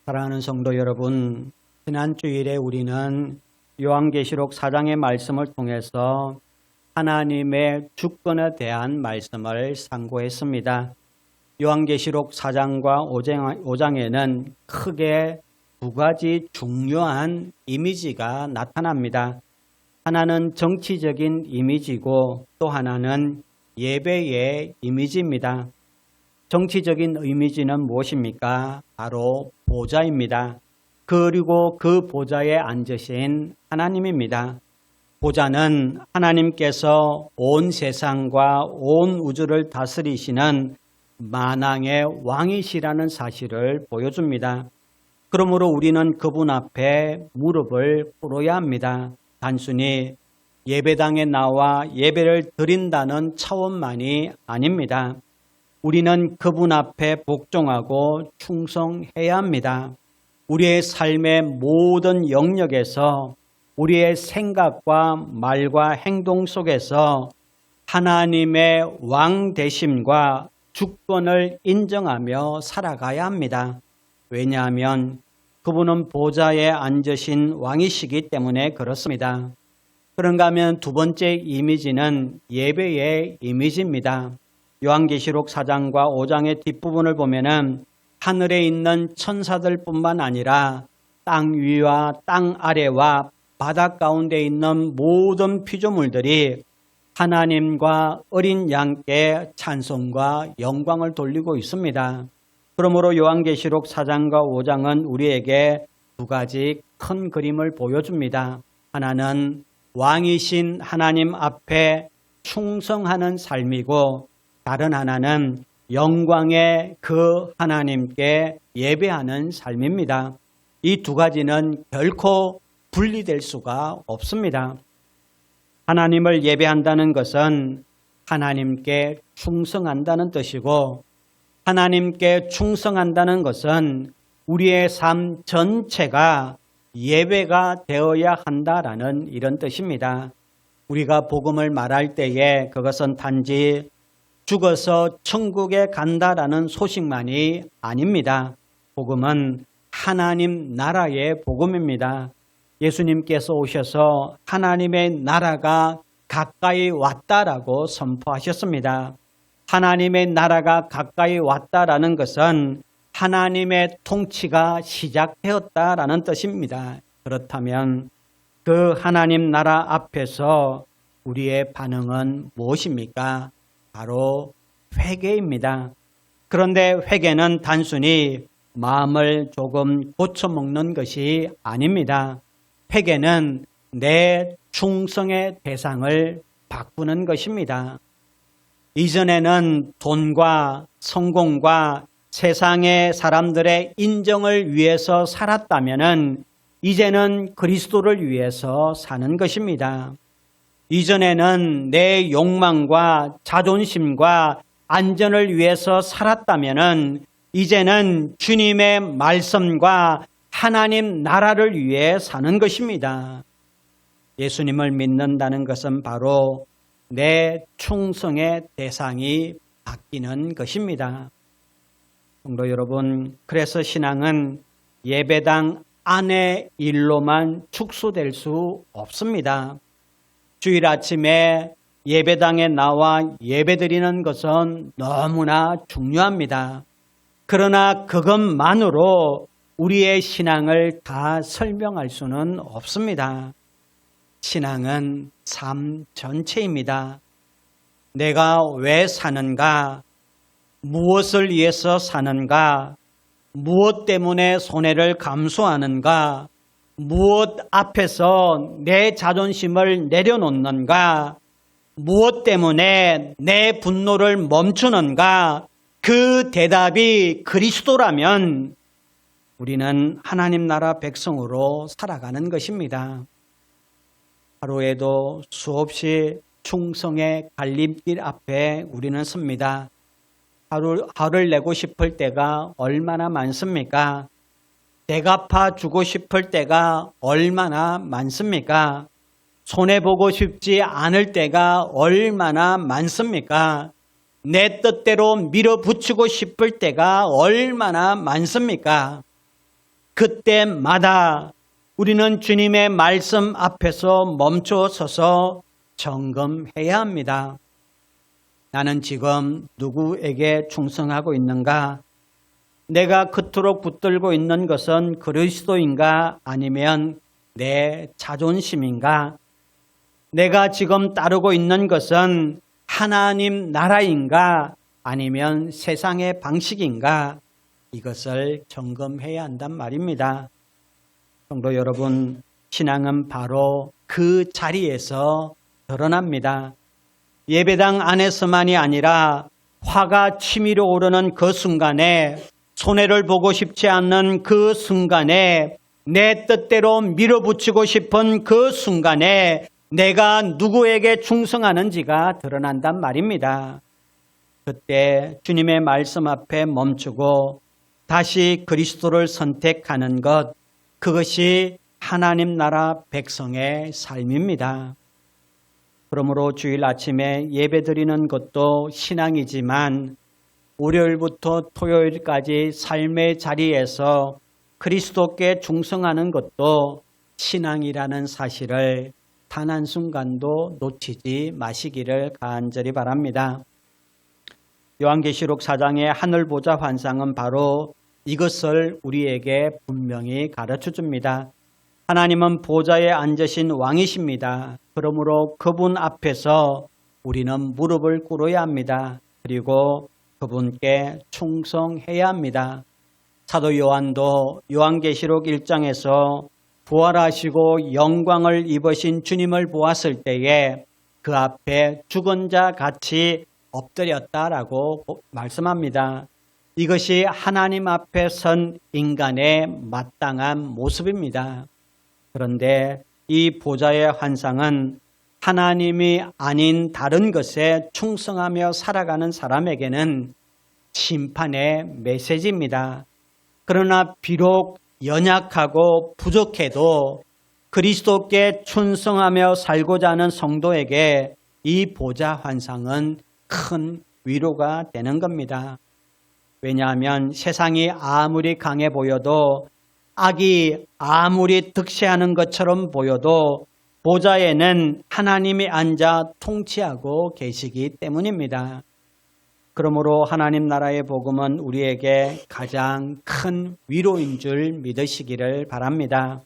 사랑하는 성도 여러분, 지난 주일에 우리는 요한계시록 4장의 말씀을 통해서 하나님의 주권에 대한 말씀을 상고했습니다. 요한계시록 4장과 5장에는 크게 두 가지 중요한 이미지가 나타납니다. 하나는 정치적인 이미지고 또 하나는 예배의 이미지입니다. 정치적인 이미지는 무엇입니까? 바로 보좌입니다. 그리고 그 보좌에 앉으신 하나님입니다. 보좌는 하나님께서 온 세상과 온 우주를 다스리시는 만왕의 왕이시라는 사실을 보여줍니다. 그러므로 우리는 그분 앞에 무릎을 꿇어야 합니다. 단순히 예배당에 나와 예배를 드린다는 차원만이 아닙니다. 우리는 그분 앞에 복종하고 충성해야 합니다. 우리의 삶의 모든 영역에서 우리의 생각과 말과 행동 속에서 하나님의 왕 되심과 주권을 인정하며 살아가야 합니다. 왜냐하면 그분은 보좌에 앉으신 왕이시기 때문에 그렇습니다. 그런가 하면 두 번째 이미지는 예배의 이미지입니다. 요한계시록 4장과 5장의 뒷부분을 보면은 하늘에 있는 천사들뿐만 아니라 땅 위와 땅 아래와 바닷 가운데 있는 모든 피조물들이 하나님과 어린 양께 찬송과 영광을 돌리고 있습니다. 그러므로 요한계시록 4장과 5장은 우리에게 두 가지 큰 그림을 보여줍니다. 하나는 왕이신 하나님 앞에 충성하는 삶이고 다른 하나는 영광의 그 하나님께 예배하는 삶입니다. 이 두 가지는 결코 분리될 수가 없습니다. 하나님을 예배한다는 것은 하나님께 충성한다는 뜻이고 하나님께 충성한다는 것은 우리의 삶 전체가 예배가 되어야 한다라는 이런 뜻입니다. 우리가 복음을 말할 때에 그것은 단지 죽어서 천국에 간다라는 소식만이 아닙니다. 복음은 하나님 나라의 복음입니다. 예수님께서 오셔서 하나님의 나라가 가까이 왔다라고 선포하셨습니다. 하나님의 나라가 가까이 왔다라는 것은 하나님의 통치가 시작되었다라는 뜻입니다. 그렇다면 그 하나님 나라 앞에서 우리의 반응은 무엇입니까? 바로 회개입니다. 그런데 회개는 단순히 마음을 조금 고쳐먹는 것이 아닙니다. 회개는 내 충성의 대상을 바꾸는 것입니다. 이전에는 돈과 성공과 세상의 사람들의 인정을 위해서 살았다면 이제는 그리스도를 위해서 사는 것입니다. 이전에는 내 욕망과 자존심과 안전을 위해서 살았다면 이제는 주님의 말씀과 하나님 나라를 위해 사는 것입니다. 예수님을 믿는다는 것은 바로 내 충성의 대상이 바뀌는 것입니다. 성도 여러분, 그래서 신앙은 예배당 안의 일로만 축소될 수 없습니다. 주일 아침에 예배당에 나와 예배드리는 것은 너무나 중요합니다. 그러나 그것만으로 우리의 신앙을 다 설명할 수는 없습니다. 신앙은 삶 전체입니다. 내가 왜 사는가? 무엇을 위해서 사는가? 무엇 때문에 손해를 감수하는가? 무엇 앞에서 내 자존심을 내려놓는가? 무엇 때문에 내 분노를 멈추는가? 그 대답이 그리스도라면 우리는 하나님 나라 백성으로 살아가는 것입니다. 하루에도 수없이 충성의 갈림길 앞에 우리는 섭니다. 화를 내고 싶을 때가 얼마나 많습니까? 대갚아 주고 싶을 때가 얼마나 많습니까? 손해보고 싶지 않을 때가 얼마나 많습니까? 내 뜻대로 밀어붙이고 싶을 때가 얼마나 많습니까? 그때마다 우리는 주님의 말씀 앞에서 멈춰 서서 점검해야 합니다. 나는 지금 누구에게 충성하고 있는가? 내가 그토록 붙들고 있는 것은 그리스도인가 아니면 내 자존심인가? 내가 지금 따르고 있는 것은 하나님 나라인가 아니면 세상의 방식인가? 이것을 점검해야 한단 말입니다. 성도 여러분, 신앙은 바로 그 자리에서 드러납니다. 예배당 안에서만이 아니라 화가 치밀어 오르는 그 순간에, 손해를 보고 싶지 않는 그 순간에, 내 뜻대로 밀어붙이고 싶은 그 순간에 내가 누구에게 충성하는지가 드러난단 말입니다. 그때 주님의 말씀 앞에 멈추고 다시 그리스도를 선택하는 것, 그것이 하나님 나라 백성의 삶입니다. 그러므로 주일 아침에 예배드리는 것도 신앙이지만 월요일부터 토요일까지 삶의 자리에서 그리스도께 충성하는 것도 신앙이라는 사실을 단 한순간도 놓치지 마시기를 간절히 바랍니다. 요한계시록 4장의 하늘보좌 환상은 바로 이것을 우리에게 분명히 가르쳐줍니다. 하나님은 보좌에 앉으신 왕이십니다. 그러므로 그분 앞에서 우리는 무릎을 꿇어야 합니다. 그리고 그분께 충성해야 합니다. 사도 요한도 요한계시록 1장에서 부활하시고 영광을 입으신 주님을 보았을 때에 그 앞에 죽은 자 같이 엎드렸다라고 말씀합니다. 이것이 하나님 앞에 선 인간의 마땅한 모습입니다. 그런데 이 보좌의 환상은 하나님이 아닌 다른 것에 충성하며 살아가는 사람에게는 심판의 메시지입니다. 그러나 비록 연약하고 부족해도 그리스도께 충성하며 살고자 하는 성도에게 이 보좌 환상은 큰 위로가 되는 겁니다. 왜냐하면 세상이 아무리 강해 보여도, 악이 아무리 득세하는 것처럼 보여도 보좌에는 하나님이 앉아 통치하고 계시기 때문입니다. 그러므로 하나님 나라의 복음은 우리에게 가장 큰 위로인 줄 믿으시기를 바랍니다.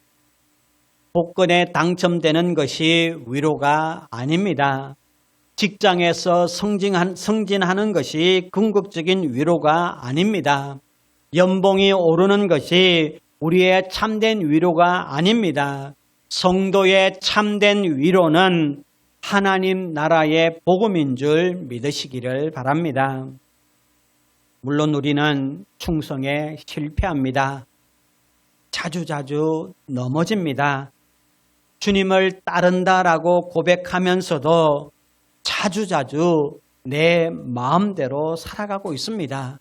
복권에 당첨되는 것이 위로가 아닙니다. 직장에서 승진하는 것이 궁극적인 위로가 아닙니다. 연봉이 오르는 것이 우리의 참된 위로가 아닙니다. 성도의 참된 위로는 하나님 나라의 복음인 줄 믿으시기를 바랍니다. 물론 우리는 충성에 실패합니다. 자주자주 넘어집니다. 주님을 따른다라고 고백하면서도 자주자주 내 마음대로 살아가고 있습니다.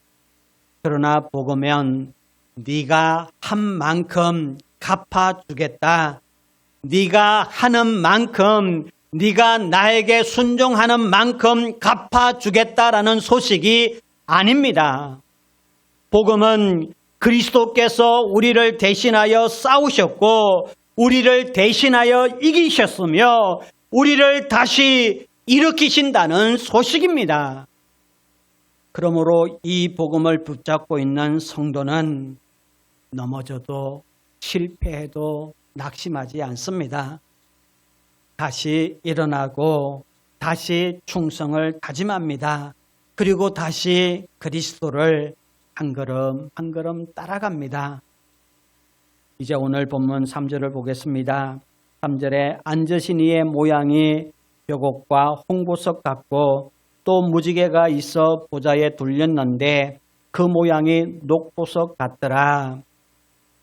그러나 복음은 네가 한 만큼 갚아주겠다. 네가 하는 만큼, 네가 나에게 순종하는 만큼 갚아주겠다라는 소식이 아닙니다. 복음은 그리스도께서 우리를 대신하여 싸우셨고 우리를 대신하여 이기셨으며 우리를 다시 일으키신다는 소식입니다. 그러므로 이 복음을 붙잡고 있는 성도는 넘어져도 실패해도 낙심하지 않습니다. 다시 일어나고 다시 충성을 다짐합니다. 그리고 다시 그리스도를 한 걸음 한 걸음 따라갑니다. 이제 오늘 본문 3절을 보겠습니다. 3절에 앉으신 이의 모양이 벽옥과 홍보석 같고 또 무지개가 있어 보좌에 둘렸는데 그 모양이 녹보석 같더라.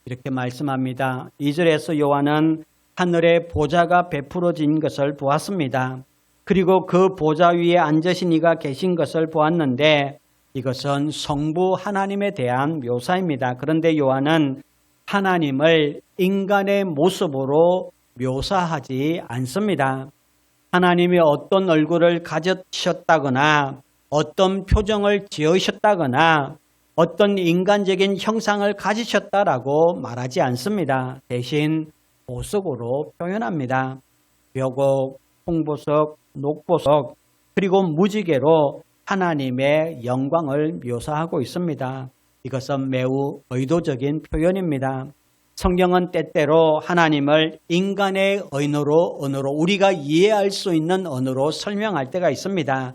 이렇게 말씀합니다. 2절에서 요한은 하늘에 보좌가 베풀어진 것을 보았습니다. 그리고 그 보좌 위에 앉으신 이가 계신 것을 보았는데 이것은 성부 하나님에 대한 묘사입니다. 그런데 요한은 하나님을 인간의 모습으로 묘사하지 않습니다. 하나님이 어떤 얼굴을 가지셨다거나 어떤 표정을 지으셨다거나 어떤 인간적인 형상을 가지셨다라고 말하지 않습니다. 대신 보석으로 표현합니다. 벽옥, 홍보석, 녹보석, 그리고 무지개로 하나님의 영광을 묘사하고 있습니다. 이것은 매우 의도적인 표현입니다. 성경은 때때로 하나님을 인간의 언어로 우리가 이해할 수 있는 언어로 설명할 때가 있습니다.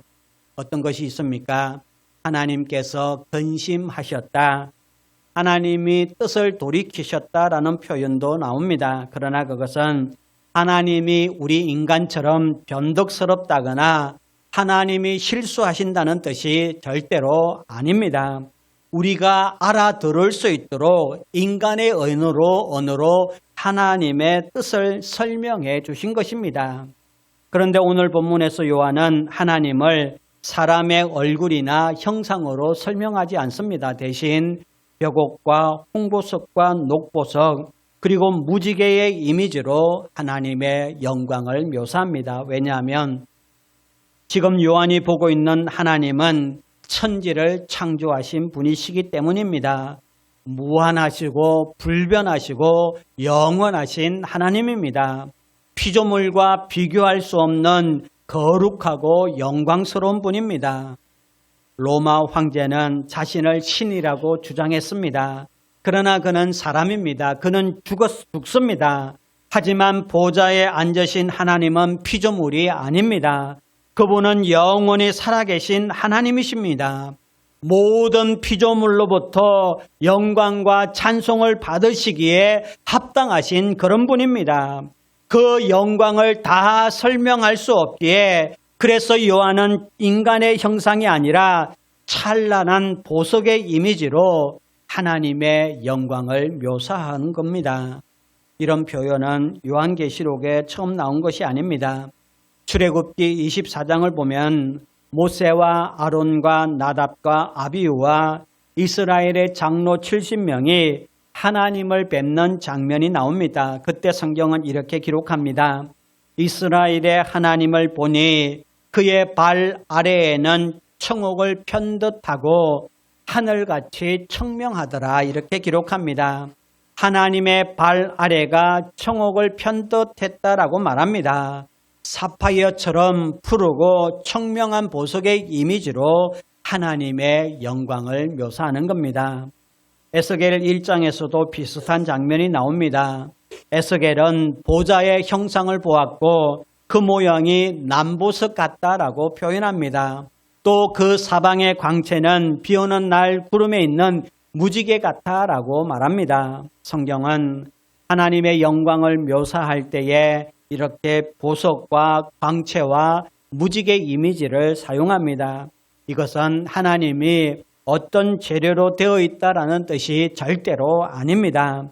어떤 것이 있습니까? 하나님께서 근심하셨다. 하나님이 뜻을 돌이키셨다라는 표현도 나옵니다. 그러나 그것은 하나님이 우리 인간처럼 변덕스럽다거나 하나님이 실수하신다는 뜻이 절대로 아닙니다. 우리가 알아들을 수 있도록 인간의 언어로 하나님의 뜻을 설명해 주신 것입니다. 그런데 오늘 본문에서 요한은 하나님을 사람의 얼굴이나 형상으로 설명하지 않습니다. 대신 벽옥과 홍보석과 녹보석 그리고 무지개의 이미지로 하나님의 영광을 묘사합니다. 왜냐하면 지금 요한이 보고 있는 하나님은 천지를 창조하신 분이시기 때문입니다. 무한하시고 불변하시고 영원하신 하나님입니다. 피조물과 비교할 수 없는 거룩하고 영광스러운 분입니다. 로마 황제는 자신을 신이라고 주장했습니다. 그러나 그는 사람입니다. 그는 죽습니다. 하지만 보좌에 앉으신 하나님은 피조물이 아닙니다. 그분은 영원히 살아계신 하나님이십니다. 모든 피조물로부터 영광과 찬송을 받으시기에 합당하신 그런 분입니다. 그 영광을 다 설명할 수 없기에 그래서 요한은 인간의 형상이 아니라 찬란한 보석의 이미지로 하나님의 영광을 묘사하는 겁니다. 이런 표현은 요한계시록에 처음 나온 것이 아닙니다. 출애굽기 24장을 보면 모세와 아론과 나답과 아비후와 이스라엘의 장로 70명이 하나님을 뵙는 장면이 나옵니다. 그때 성경은 이렇게 기록합니다. 이스라엘의 하나님을 보니 그의 발 아래에는 청옥을 편 듯하고 하늘같이 청명하더라. 이렇게 기록합니다. 하나님의 발 아래가 청옥을 편 듯했다라고 말합니다. 사파이어처럼 푸르고 청명한 보석의 이미지로 하나님의 영광을 묘사하는 겁니다. 에스겔 1장에서도 비슷한 장면이 나옵니다. 에스겔은 보좌의 형상을 보았고 그 모양이 남보석 같다라고 표현합니다. 또 그 사방의 광채는 비 오는 날 구름에 있는 무지개 같다라고 말합니다. 성경은 하나님의 영광을 묘사할 때에 이렇게 보석과 광채와 무지개 이미지를 사용합니다. 이것은 하나님이 어떤 재료로 되어 있다라는 뜻이 절대로 아닙니다.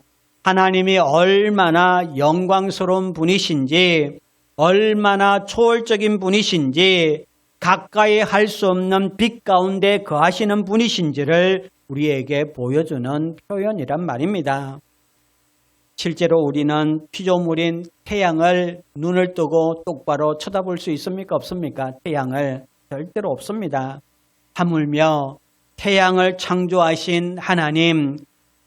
하나님이 얼마나 영광스러운 분이신지, 얼마나 초월적인 분이신지, 가까이 할 수 없는 빛 가운데 거하시는 분이신지를 우리에게 보여주는 표현이란 말입니다. 실제로 우리는 피조물인 태양을 눈을 뜨고 똑바로 쳐다볼 수 있습니까? 없습니까? 태양을 절대로 없습니다. 하물며 태양을 창조하신 하나님,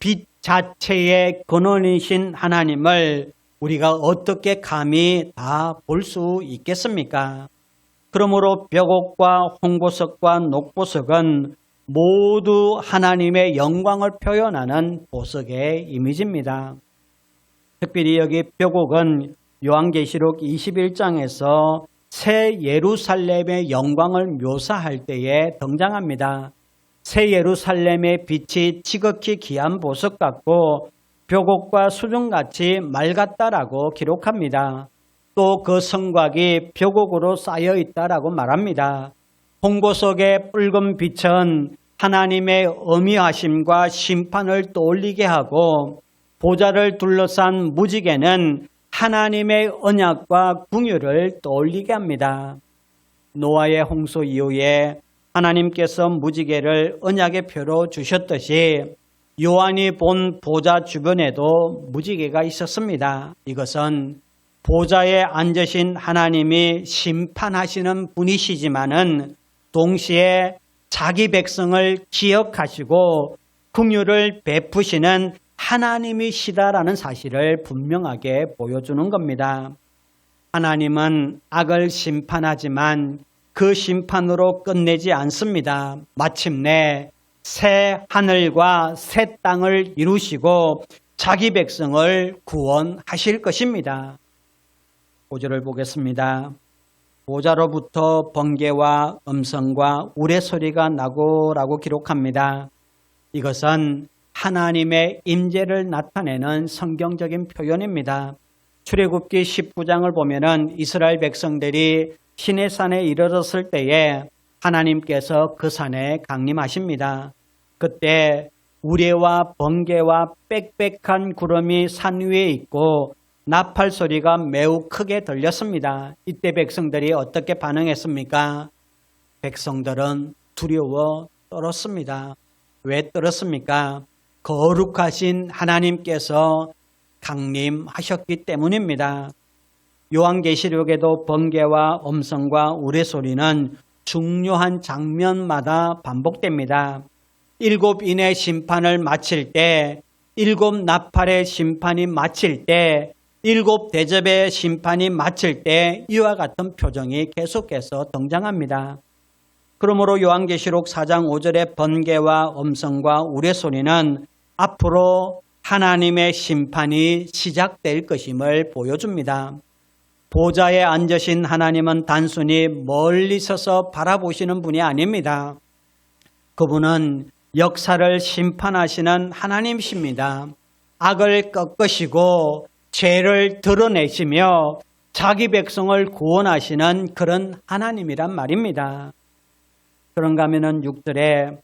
빛 자체의 근원이신 하나님을 우리가 어떻게 감히 다 볼 수 있겠습니까? 그러므로 벽옥과 홍보석과 녹보석은 모두 하나님의 영광을 표현하는 보석의 이미지입니다. 특별히 여기 벽옥은 요한계시록 21장에서 새 예루살렘의 영광을 묘사할 때에 등장합니다. 새 예루살렘의 빛이 지극히 귀한 보석 같고 벽옥과 수정같이 맑았다라고 기록합니다. 또 그 성곽이 벽옥으로 쌓여 있다라고 말합니다. 홍보석의 붉은 빛은 하나님의 엄위하심과 심판을 떠올리게 하고 보좌를 둘러싼 무지개는 하나님의 언약과 긍휼을 떠올리게 합니다. 노아의 홍수 이후에 하나님께서 무지개를 언약의 표로 주셨듯이 요한이 본 보좌 주변에도 무지개가 있었습니다. 이것은 보좌에 앉으신 하나님이 심판하시는 분이시지만은 동시에 자기 백성을 기억하시고 긍휼을 베푸시는 하나님이시다라는 사실을 분명하게 보여주는 겁니다. 하나님은 악을 심판하지만 그 심판으로 끝내지 않습니다. 마침내 새 하늘과 새 땅을 이루시고 자기 백성을 구원하실 것입니다. 5절을 보겠습니다. 보좌로부터 번개와 음성과 우레소리가 나고라고 기록합니다. 이것은 하나님의 임재를 나타내는 성경적인 표현입니다. 출애굽기 19장을 보면은 이스라엘 백성들이 시내산에 이르렀을 때에 하나님께서 그 산에 강림하십니다. 그때 우레와 번개와 빽빽한 구름이 산 위에 있고 나팔 소리가 매우 크게 들렸습니다. 이때 백성들이 어떻게 반응했습니까? 백성들은 두려워 떨었습니다. 왜 떨었습니까? 거룩하신 하나님께서 강림하셨기 때문입니다. 요한계시록에도 번개와 음성과 우레소리는 중요한 장면마다 반복됩니다. 7인의 심판을 마칠 때, 7 나팔의 심판이 마칠 때, 7 대접의 심판이 마칠 때 이와 같은 표정이 계속해서 등장합니다. 그러므로 요한계시록 4장 5절의 번개와 음성과 우레소리는 앞으로 하나님의 심판이 시작될 것임을 보여줍니다. 보좌에 앉으신 하나님은 단순히 멀리 서서 바라보시는 분이 아닙니다. 그분은 역사를 심판하시는 하나님이십니다. 악을 꺾으시고 죄를 드러내시며 자기 백성을 구원하시는 그런 하나님이란 말입니다. 그런가 하면은 6절에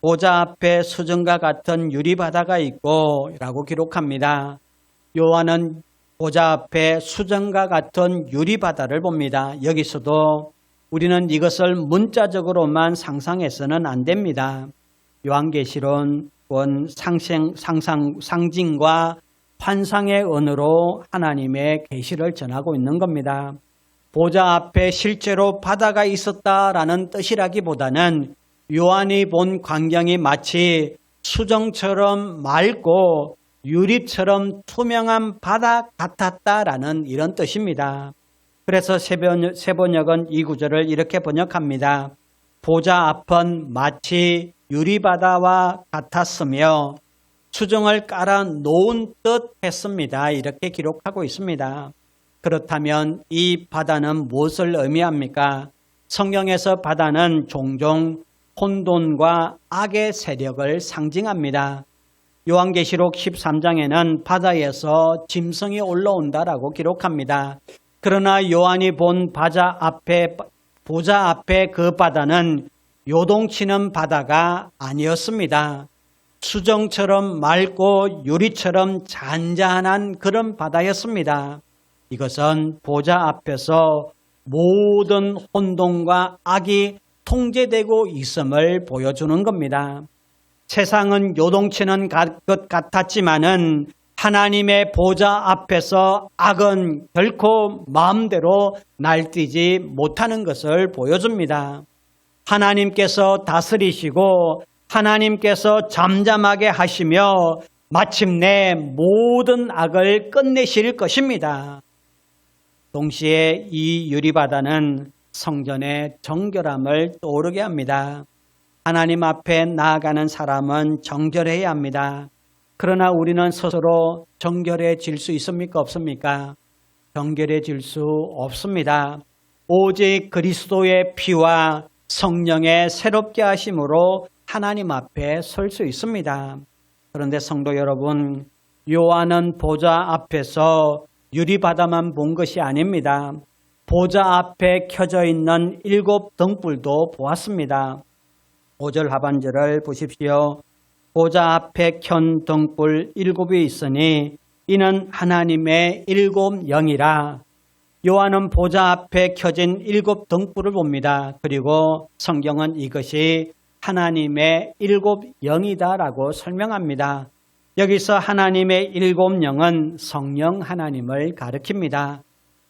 보좌 앞에 수정과 같은 유리바다가 있고 라고 기록합니다. 요한은 보좌 앞에 수정과 같은 유리바다를 봅니다. 여기서도 우리는 이것을 문자적으로만 상상해서는 안 됩니다. 요한계시록은 상징과 환상의 언어로 하나님의 계시를 전하고 있는 겁니다. 보좌 앞에 실제로 바다가 있었다라는 뜻이라기보다는 요한이 본 광경이 마치 수정처럼 맑고 유리처럼 투명한 바다 같았다라는 이런 뜻입니다. 그래서 세번역은 이 구절을 이렇게 번역합니다. 보좌 앞은 마치 유리바다와 같았으며 수정을 깔아 놓은 듯 했습니다. 이렇게 기록하고 있습니다. 그렇다면 이 바다는 무엇을 의미합니까? 성경에서 바다는 종종 혼돈과 악의 세력을 상징합니다. 요한계시록 13장에는 바다에서 짐승이 올라온다라고 기록합니다. 그러나 요한이 본 보좌 앞에 그 바다는 요동치는 바다가 아니었습니다. 수정처럼 맑고 유리처럼 잔잔한 그런 바다였습니다. 이것은 보좌 앞에서 모든 혼돈과 악이 통제되고 있음을 보여주는 겁니다. 세상은 요동치는 것 같았지만은 하나님의 보좌 앞에서 악은 결코 마음대로 날뛰지 못하는 것을 보여줍니다. 하나님께서 다스리시고 하나님께서 잠잠하게 하시며 마침내 모든 악을 끝내실 것입니다. 동시에 이 유리바다는 성전의 정결함을 떠오르게 합니다. 하나님 앞에 나아가는 사람은 정결해야 합니다. 그러나 우리는 스스로 정결해질 수 있습니까? 없습니까? 정결해질 수 없습니다. 오직 그리스도의 피와 성령의 새롭게 하심으로 하나님 앞에 설 수 있습니다. 그런데 성도 여러분, 요한은 보좌 앞에서 유리바다만 본 것이 아닙니다. 보좌 앞에 켜져 있는 7 등불도 보았습니다. 5절 하반절을 보십시오. 보좌 앞에 켠 등불 7이 있으니 이는 하나님의 7 영이라. 요한은 보좌 앞에 켜진 7 등불을 봅니다. 그리고 성경은 이것이 하나님의 7 영이다라고 설명합니다. 여기서 하나님의 7 영은 성령 하나님을 가리킵니다.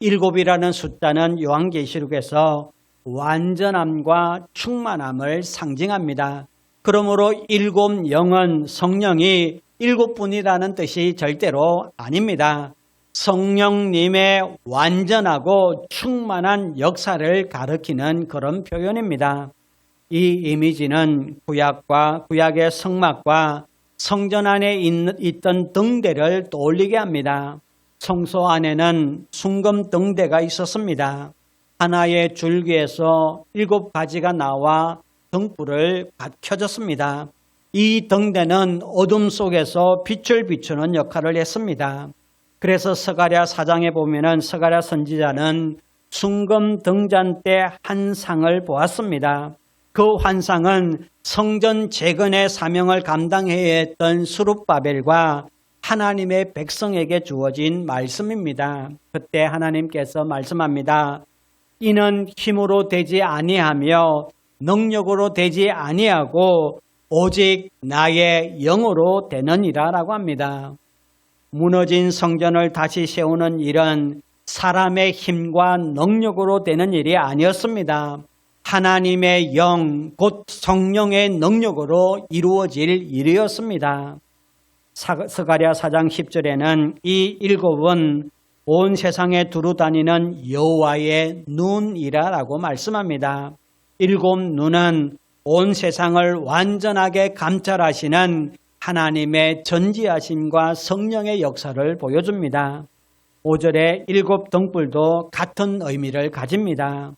7이라는 숫자는 요한계시록에서 완전함과 충만함을 상징합니다. 그러므로 7영은 성령이 7분이라는 뜻이 절대로 아닙니다. 성령님의 완전하고 충만한 역사를 가리키는 그런 표현입니다. 이 이미지는 구약의 성막과 성전 안에 있던 등대를 떠올리게 합니다. 성소 안에는 순금 등대가 있었습니다. 하나의 줄기에서 7가지가 나와 등불을 켜졌습니다. 이 등대는 어둠 속에서 빛을 비추는 역할을 했습니다. 그래서 스가랴 4장에 보면은 스가랴 선지자는 순금 등잔대 한 상을 보았습니다. 그 환상은 성전 재건의 사명을 감당해야 했던 스룹바벨과 하나님의 백성에게 주어진 말씀입니다. 그때 하나님께서 말씀합니다. 이는 힘으로 되지 아니하며 능력으로 되지 아니하고 오직 나의 영으로 되느니라 라고 합니다. 무너진 성전을 다시 세우는 일은 사람의 힘과 능력으로 되는 일이 아니었습니다. 하나님의 영, 곧 성령의 능력으로 이루어질 일이었습니다. 스가랴 4장 10절에는 이 7은 온 세상에 두루 다니는 여호와의 눈이라고 말씀합니다. 7 눈은 온 세상을 완전하게 감찰하시는 하나님의 전지하심과 성령의 역사를 보여줍니다. 5절의 7 등불도 같은 의미를 가집니다.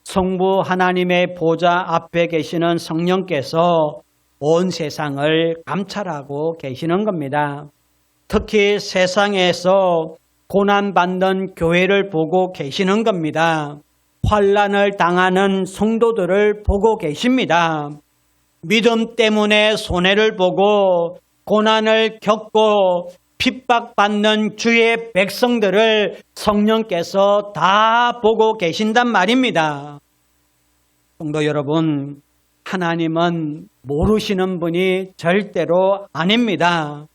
성부 하나님의 보좌 앞에 계시는 성령께서 온 세상을 감찰하고 계시는 겁니다. 특히 세상에서 고난받는 교회를 보고 계시는 겁니다. 환난을 당하는 성도들을 보고 계십니다. 믿음 때문에 손해를 보고 고난을 겪고 핍박받는 주의 백성들을 성령께서 다 보고 계신단 말입니다. 성도 여러분, 하나님은 모르시는 분이 절대로 아닙니다.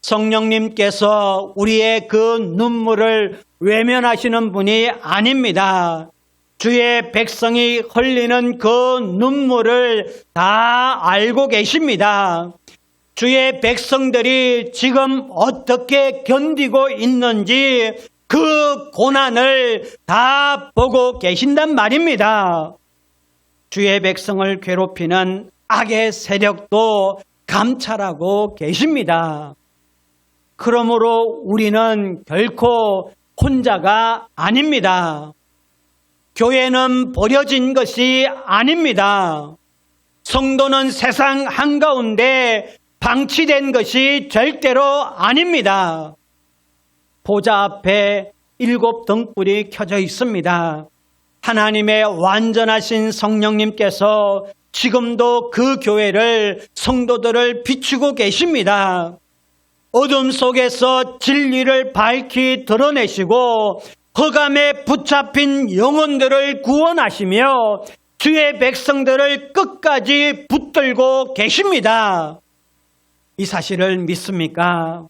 성령님께서 우리의 그 눈물을 외면하시는 분이 아닙니다. 주의 백성이 흘리는 그 눈물을 다 알고 계십니다. 주의 백성들이 지금 어떻게 견디고 있는지 그 고난을 다 보고 계신단 말입니다. 주의 백성을 괴롭히는 악의 세력도 감찰하고 계십니다. 그러므로 우리는 결코 혼자가 아닙니다. 교회는 버려진 것이 아닙니다. 성도는 세상 한가운데 방치된 것이 절대로 아닙니다. 보좌 앞에 7 등불이 켜져 있습니다. 하나님의 완전하신 성령님께서 지금도 그 교회를, 성도들을 비추고 계십니다. 어둠 속에서 진리를 밝히 드러내시고 흑암에 붙잡힌 영혼들을 구원하시며 주의 백성들을 끝까지 붙들고 계십니다. 이 사실을 믿습니까?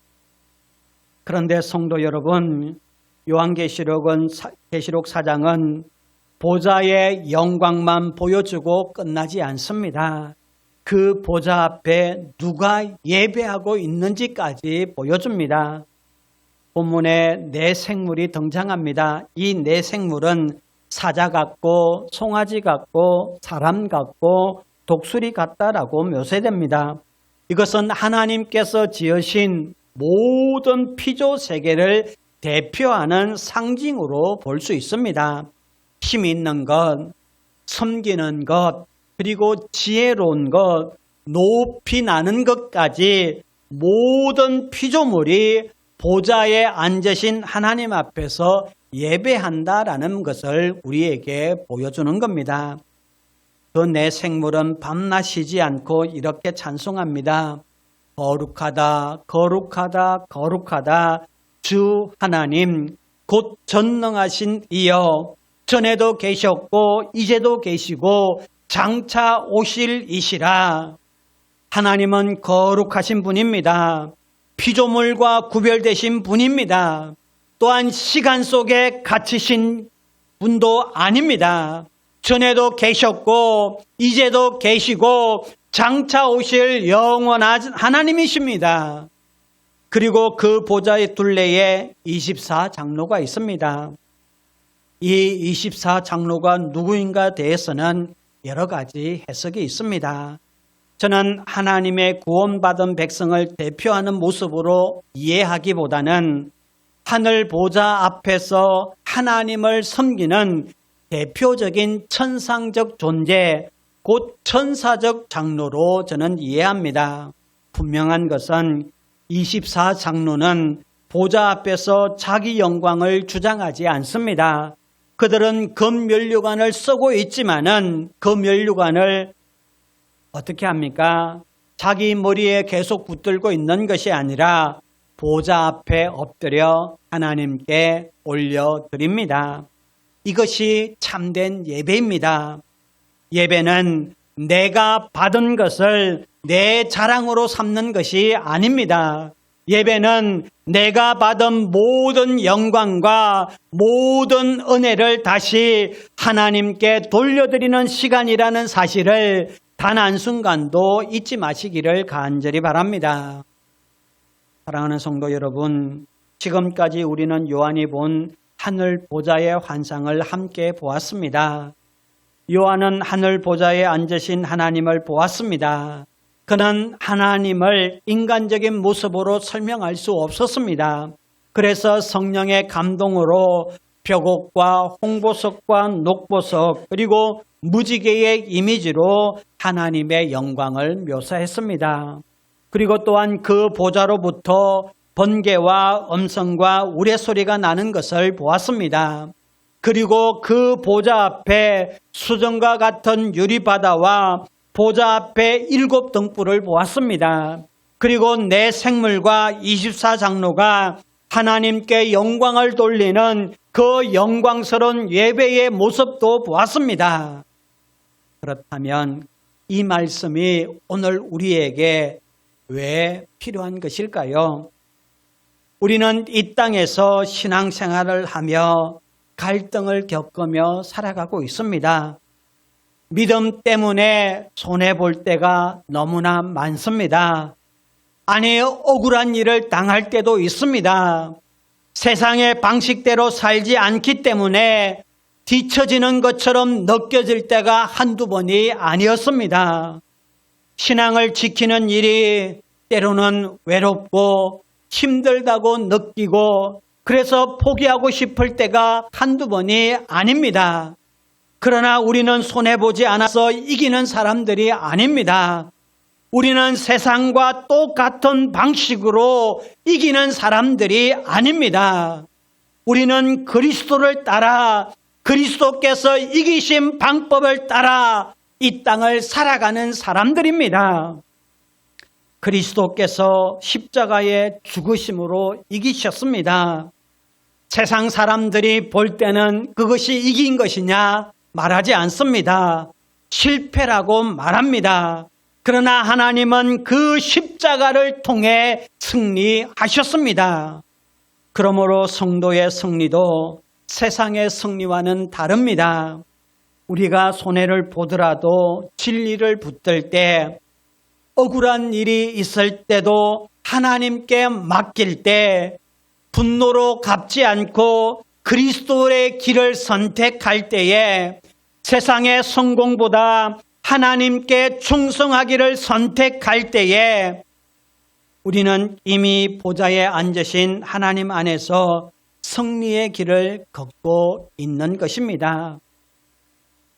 그런데 성도 여러분, 요한계시록 4장은 보좌의 영광만 보여주고 끝나지 않습니다. 그 보좌 앞에 누가 예배하고 있는지까지 보여줍니다. 본문에 네 생물이 등장합니다. 이 네 생물은 사자 같고 송아지 같고 사람 같고 독수리 같다라고 묘사됩니다. 이것은 하나님께서 지으신 모든 피조 세계를 대표하는 상징으로 볼 수 있습니다. 힘 있는 것, 섬기는 것, 그리고 지혜로운 것, 높이 나는 것까지 모든 피조물이 보좌에 앉으신 하나님 앞에서 예배한다라는 것을 우리에게 보여주는 겁니다. 그 네 생물은 밤낮 쉬지 않고 이렇게 찬송합니다. 거룩하다, 거룩하다, 거룩하다 주 하나님 곧 전능하신 이여, 전에도 계셨고 이제도 계시고 장차 오실 이시라. 하나님은 거룩하신 분입니다. 피조물과 구별되신 분입니다. 또한 시간 속에 갇히신 분도 아닙니다. 전에도 계셨고 이제도 계시고 장차 오실 영원한 하나님이십니다. 그리고 그 보좌의 둘레에 24장로가 있습니다. 이 24장로가 누구인가 대해서는 여러 가지 해석이 있습니다. 저는 하나님의 구원받은 백성을 대표하는 모습으로 이해하기보다는 하늘 보좌 앞에서 하나님을 섬기는 대표적인 천상적 존재, 곧 천사적 장로로 저는 이해합니다. 분명한 것은 24장로는 보좌 앞에서 자기 영광을 주장하지 않습니다. 그들은 금면류관을 쓰고 있지만은 그 면류관을 어떻게 합니까? 자기 머리에 계속 붙들고 있는 것이 아니라 보좌 앞에 엎드려 하나님께 올려드립니다. 이것이 참된 예배입니다. 예배는 내가 받은 것을 내 자랑으로 삼는 것이 아닙니다. 예배는 내가 받은 모든 영광과 모든 은혜를 다시 하나님께 돌려드리는 시간이라는 사실을 단 한순간도 잊지 마시기를 간절히 바랍니다. 사랑하는 성도 여러분, 지금까지 우리는 요한이 본 하늘 보좌의 환상을 함께 보았습니다. 요한은 하늘 보좌에 앉으신 하나님을 보았습니다. 그는 하나님을 인간적인 모습으로 설명할 수 없었습니다. 그래서 성령의 감동으로 벽옥과 홍보석과 녹보석 그리고 무지개의 이미지로 하나님의 영광을 묘사했습니다. 그리고 또한 그 보좌로부터 번개와 음성과 우레소리가 나는 것을 보았습니다. 그리고 그 보좌 앞에 수정과 같은 유리바다와 보좌 앞에 7 등불을 보았습니다. 그리고 내 생물과 24장로가 하나님께 영광을 돌리는 그 영광스러운 예배의 모습도 보았습니다. 그렇다면 이 말씀이 오늘 우리에게 왜 필요한 것일까요? 우리는 이 땅에서 신앙생활을 하며 갈등을 겪으며 살아가고 있습니다. 믿음 때문에 손해볼 때가 너무나 많습니다. 아니, 억울한 일을 당할 때도 있습니다. 세상의 방식대로 살지 않기 때문에 뒤처지는 것처럼 느껴질 때가 한두 번이 아니었습니다. 신앙을 지키는 일이 때로는 외롭고 힘들다고 느끼고 그래서 포기하고 싶을 때가 한두 번이 아닙니다. 그러나 우리는 손해보지 않아서 이기는 사람들이 아닙니다. 우리는 세상과 똑같은 방식으로 이기는 사람들이 아닙니다. 우리는 그리스도를 따라 그리스도께서 이기신 방법을 따라 이 땅을 살아가는 사람들입니다. 그리스도께서 십자가의 죽으심으로 이기셨습니다. 세상 사람들이 볼 때는 그것이 이긴 것이냐 말하지 않습니다. 실패라고 말합니다. 그러나 하나님은 그 십자가를 통해 승리하셨습니다. 그러므로 성도의 승리도 세상의 승리와는 다릅니다. 우리가 손해를 보더라도 진리를 붙들 때, 억울한 일이 있을 때도 하나님께 맡길 때, 분노로 갚지 않고 그리스도의 길을 선택할 때에 세상의 성공보다 하나님께 충성하기를 선택할 때에 우리는 이미 보좌에 앉으신 하나님 안에서 승리의 길을 걷고 있는 것입니다.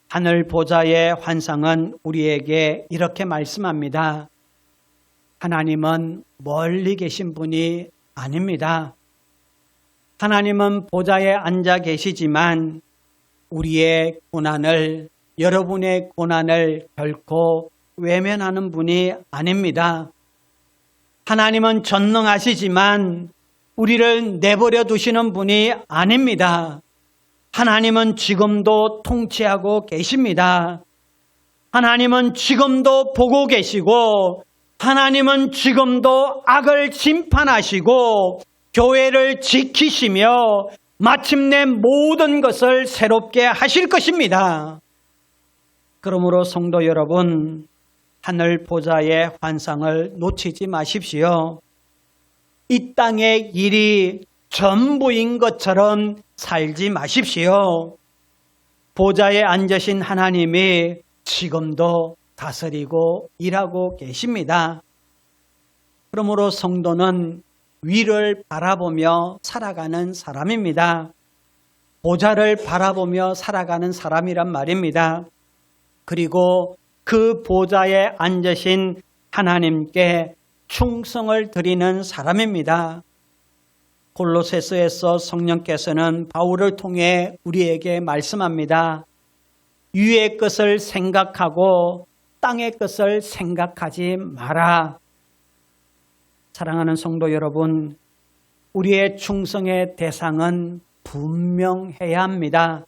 하늘 보좌의 환상은 우리에게 이렇게 말씀합니다. 하나님은 멀리 계신 분이 아닙니다. 하나님은 보좌에 앉아 계시지만 우리의 고난을, 여러분의 고난을 결코 외면하는 분이 아닙니다. 하나님은 전능하시지만 우리를 내버려 두시는 분이 아닙니다. 하나님은 지금도 통치하고 계십니다. 하나님은 지금도 보고 계시고 하나님은 지금도 악을 심판하시고 교회를 지키시며 마침내 모든 것을 새롭게 하실 것입니다. 그러므로 성도 여러분, 하늘 보좌의 환상을 놓치지 마십시오. 이 땅의 일이 전부인 것처럼 살지 마십시오. 보좌에 앉으신 하나님이 지금도 다스리고 일하고 계십니다. 그러므로 성도는 위를 바라보며 살아가는 사람입니다. 보좌를 바라보며 살아가는 사람이란 말입니다. 그리고 그 보좌에 앉으신 하나님께 충성을 드리는 사람입니다. 골로새서에서 성령께서는 바울을 통해 우리에게 말씀합니다. 위의 것을 생각하고 땅의 것을 생각하지 마라. 사랑하는 성도 여러분, 우리의 충성의 대상은 분명해야 합니다.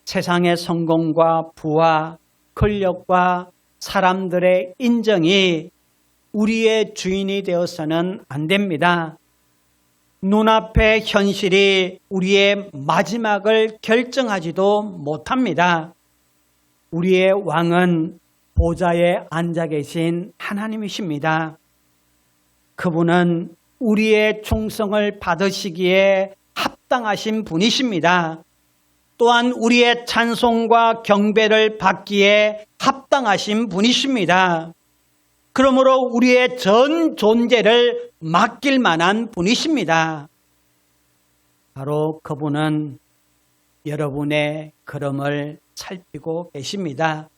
세상의 성공과 부와 권력과 사람들의 인정이 우리의 주인이 되어서는 안 됩니다. 눈앞의 현실이 우리의 마지막을 결정하지도 못합니다. 우리의 왕은 보좌에 앉아 계신 하나님이십니다. 그분은 우리의 충성을 받으시기에 합당하신 분이십니다. 또한 우리의 찬송과 경배를 받기에 합당하신 분이십니다. 그러므로 우리의 전 존재를 맡길 만한 분이십니다. 바로 그분은 여러분의 걸음을 살피고 계십니다.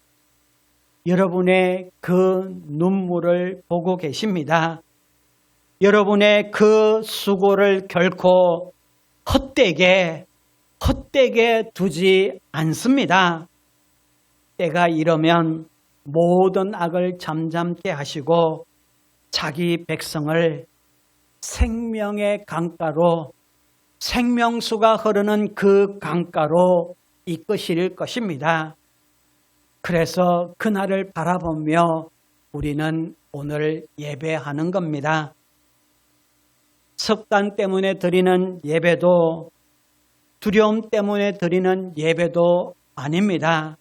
여러분의 그 눈물을 보고 계십니다. 여러분의 그 수고를 결코 헛되게 두지 않습니다. 때가 이르면 모든 악을 잠잠케 하시고 자기 백성을 생명의 강가로, 생명수가 흐르는 그 강가로 이끄실 것입니다. 그래서 그날을 바라보며 우리는 오늘 예배하는 겁니다. 습관 때문에 드리는 예배도, 두려움 때문에 드리는 예배도 아닙니다.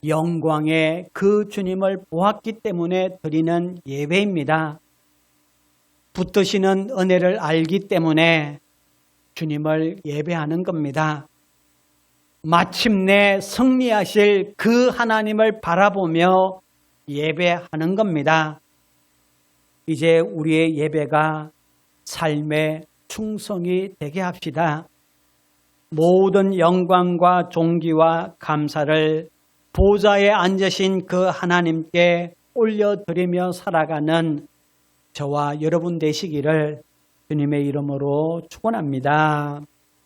영광의 그 주님을 보았기 때문에 드리는 예배입니다. 붙드시는 은혜를 알기 때문에 주님을 예배하는 겁니다. 마침내 승리하실 그 하나님을 바라보며 예배하는 겁니다. 이제 우리의 예배가 삶의 충성이 되게 합시다. 모든 영광과 존귀와 감사를 보좌에 앉으신 그 하나님께 올려드리며 살아가는 저와 여러분 되시기를 주님의 이름으로 축원합니다.